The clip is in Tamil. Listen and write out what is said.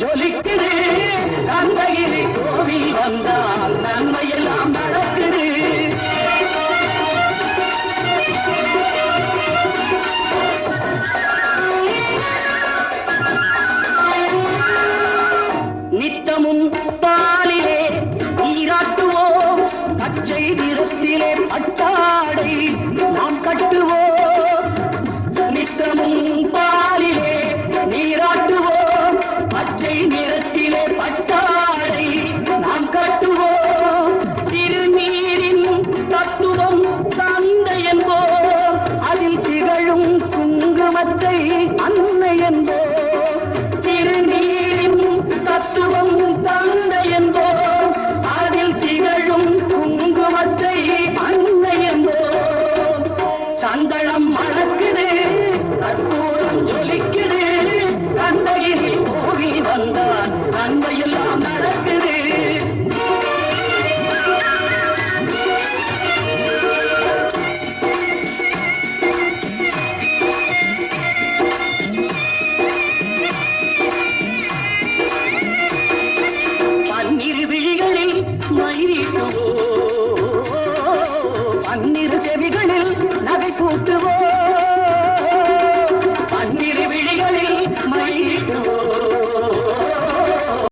ஜொலிக்குது. கந்தகிரி கோவில் வந்தால் நன்மையெல்லாம் நடக்குது. நித்தமும் பாலிலே நீராட்டுவோம், பச்சை நிறத்திலே பட்டாடை நாம் கட்டுவோம். நித்தமும் பாலிலே நீராட்டுவோம், பச்சை நிறத்திலே பட்டாடை நாம் கட்டுவோம். திருநீரின் தத்துவம் தந்தை என்போம், அதில் திகழும் குங்குமத்தை அன்னை என்போம். திருநீரின் தத்துவம் தந்தை என்போம், அதில் திகழும் குங்குமத்தை அன்னை என்போம். சந்தனம் மணக்குது, கற்பூரம் ஜொலிக்குது. கந்தகிரி போகி வந்தான் நன்மையெல்லாம் நடக்குது. பன்னிரு விழிகளில் மயிலிட்டுவோம், பன்னிரு செவிகளில் நகை கூட்டுவோம். பன்னிரு விழிகளில் மயிலிட்டுவோம்,